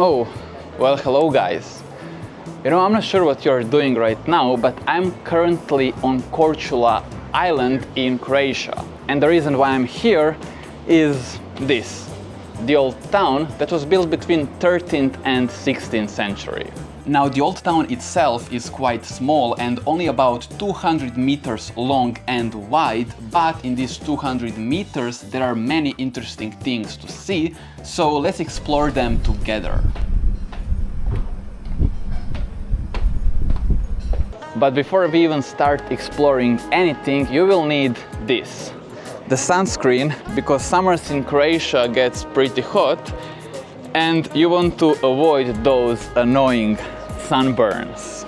Oh, well, hello guys. I'm not sure what you're doing right now, but I'm currently on Korčula island in Croatia. And the reason why I'm here is this, the old town that was built between 13th and 16th century. Now, the old town itself is quite small and only about 200 meters long and wide, but in these 200 meters there are many interesting things to see, so let's explore them together. But before we even start exploring anything, you will need this. The sunscreen, because summers in Croatia gets pretty hot and you want to avoid those annoying sunburns.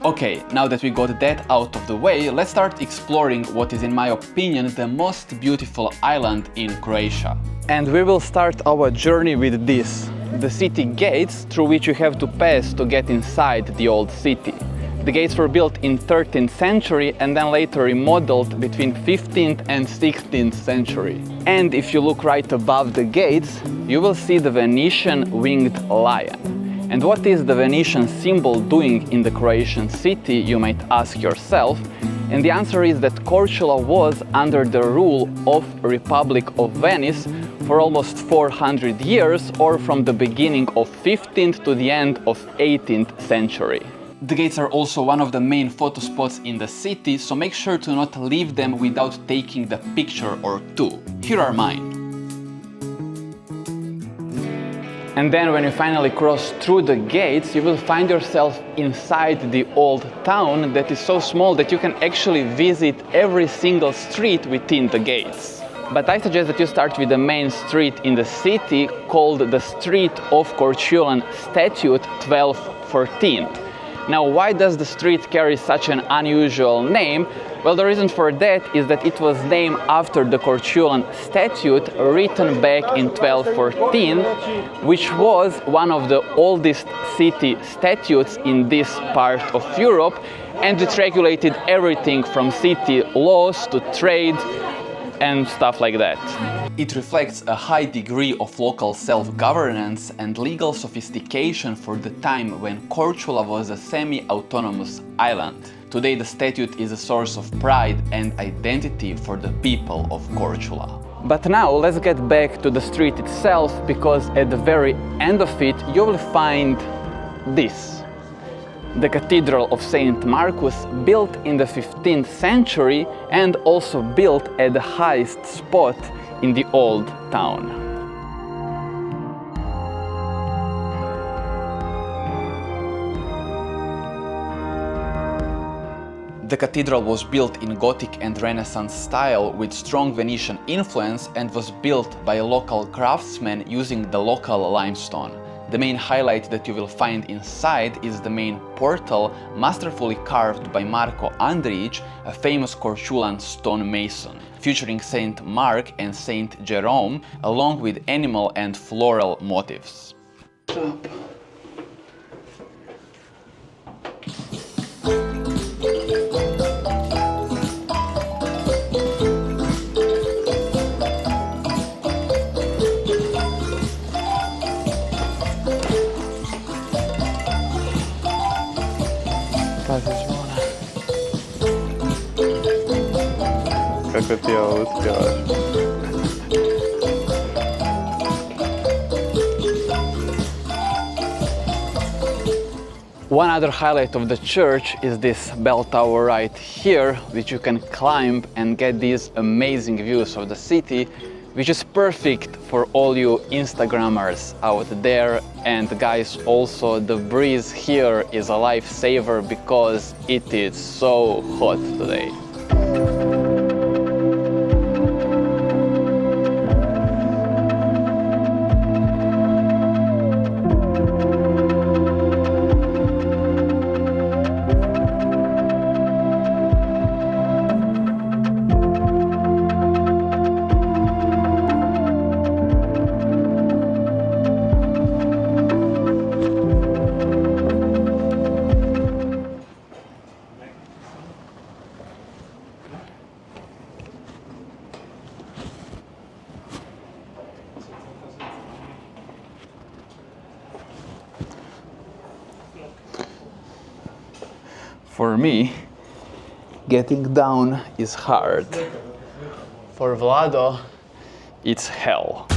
Okay, now that we got that out of the way, let's start exploring what is, in my opinion, the most beautiful island in Croatia. And we will start our journey with this, the city gates through which you have to pass to get inside the old city. The gates were built in 13th century and then later remodeled between 15th and 16th century. And if you look right above the gates, you will see the Venetian winged lion. And what is the Venetian symbol doing in the Croatian city, you might ask yourself? And the answer is that Korčula was under the rule of Republic of Venice for almost 400 years, or from the beginning of 15th to the end of 18th century. The gates are also one of the main photo spots in the city, so make sure to not leave them without taking the picture or two. Here are mine. And then when you finally cross through the gates, you will find yourself inside the old town that is so small that you can actually visit every single street within the gates. But I suggest that you start with the main street in the city called the Street of Korčula Statute 1214. Now, why does the street carry such an unusual name? Well, the reason for that is that it was named after the Korčula Statute written back in 1214, which was one of the oldest city statutes in this part of Europe, and it regulated everything from city laws to trade and stuff like that. It reflects a high degree of local self-governance and legal sophistication for the time when Korčula was a semi-autonomous island. Today the statute is a source of pride and identity for the people of Korčula. But now let's get back to the street itself, because at the very end of it you will find this. The Cathedral of St. Marcus, built in the 15th century and also built at the highest spot in the old town. The cathedral was built in Gothic and Renaissance style with strong Venetian influence and was built by local craftsmen using the local limestone. The main highlight that you will find inside is the main portal, masterfully carved by Marko Andrić, a famous Korčulan stonemason, featuring Saint Mark and Saint Jerome, along with animal and floral motifs. Kako ti ovo uspjevaš? One other highlight of the church is this bell tower right here, which you can climb and get these amazing views of the city, which is perfect for all you Instagrammers out there. And guys, also the breeze here is a lifesaver because it is so hot today. For me, getting down is hard. For Vlado, it's hell.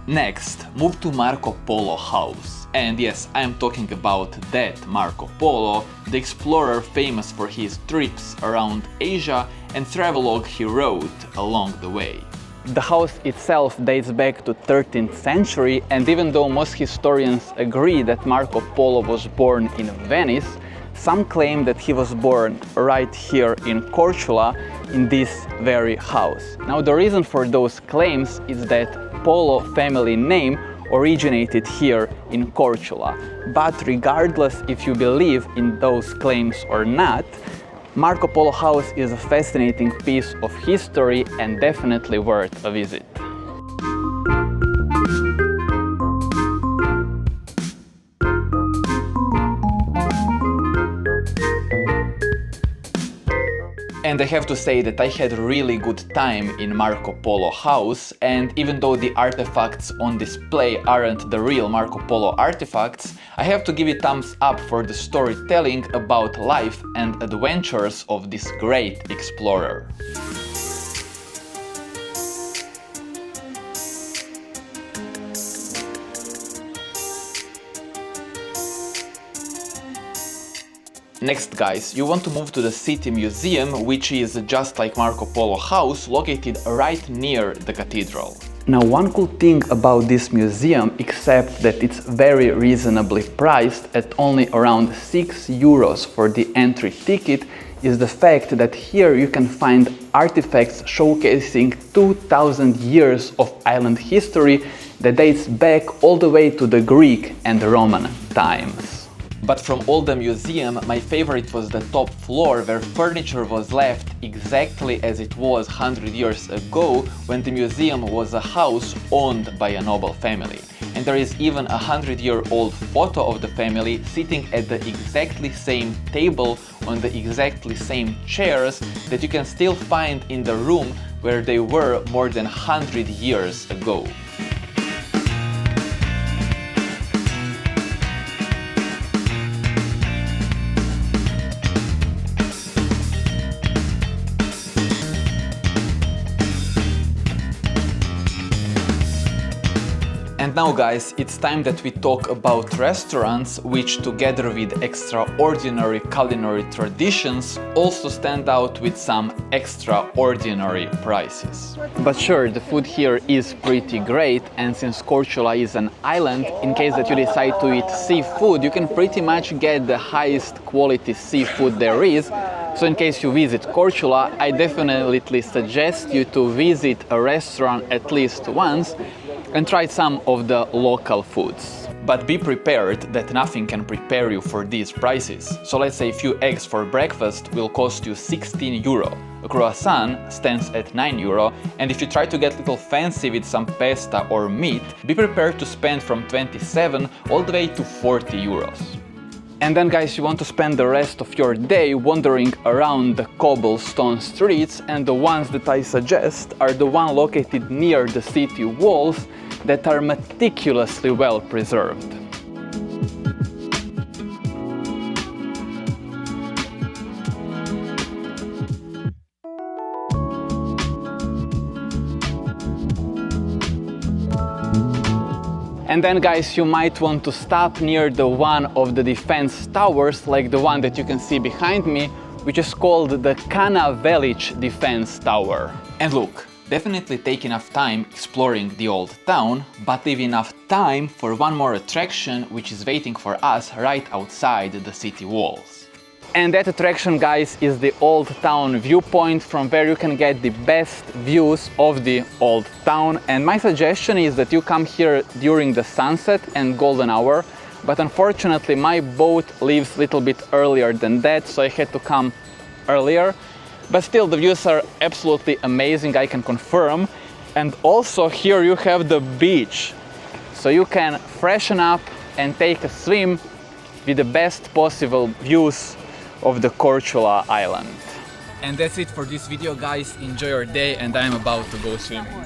Next, move to Marco Polo house. And yes, I am talking about that Marco Polo, the explorer famous for his trips around Asia and travelogue he wrote along the way. The house itself dates back to 13th century, and even though most historians agree that Marco Polo was born in Venice, some claim that he was born right here in Korčula, in this very house. Now the reason for those claims is that Polo family name originated here in Korčula. But regardless if you believe in those claims or not, Marco Polo house is a fascinating piece of history and definitely worth a visit. And I have to say that I had a really good time in Marco Polo house, and even though the artifacts on display aren't the real Marco Polo artifacts, I have to give it thumbs up for the storytelling about life and adventures of this great explorer. Next guys, you want to move to the City Museum, which is just like Marco Polo house, located right near the cathedral. Now one cool thing about this museum, except that it's very reasonably priced at only around 6 euros for the entry ticket, is the fact that here you can find artifacts showcasing 2000 years of island history that dates back all the way to the Greek and Roman times. But from all the museum, my favorite was the top floor, where furniture was left exactly as it was 100 years ago, when the museum was a house owned by a noble family. And there is even a 100-year-old photo of the family sitting at the exactly same table on the exactly same chairs that you can still find in the room where they were more than 100 years ago. And now guys, it's time that we talk about restaurants which, together with extraordinary culinary traditions, also stand out with some extraordinary prices. But sure, the food here is pretty great, and since Korčula is an island, in case that you decide to eat seafood, you can pretty much get the highest quality seafood there is. So in case you visit Korčula, I definitely suggest you to visit a restaurant at least once and try some of the local foods. But be prepared that nothing can prepare you for these prices. So let's say a few eggs for breakfast will cost you 16 euro. A croissant stands at 9 euro, and if you try to get a little fancy with some pasta or meat, be prepared to spend from 27 all the way to 40 euros. And then guys, you want to spend the rest of your day wandering around the cobblestone streets, and the ones that I suggest are the ones located near the city walls that are meticulously well preserved. And then guys, you might want to stop near the one of the defense towers, like the one that you can see behind me, which is called the Kana Velic Defense Tower. And look, definitely take enough time exploring the old town, but leave enough time for one more attraction which is waiting for us right outside the city walls. And that attraction, guys, is the Old Town viewpoint, from where you can get the best views of the Old Town. And my suggestion is that you come here during the sunset and golden hour, but unfortunately my boat leaves a little bit earlier than that, so I had to come earlier. But still, the views are absolutely amazing, I can confirm. And also here you have the beach, so you can freshen up and take a swim with the best possible views of the Korčula island. And that's it for this video, guys. Enjoy your day, and I'm about to go swimming.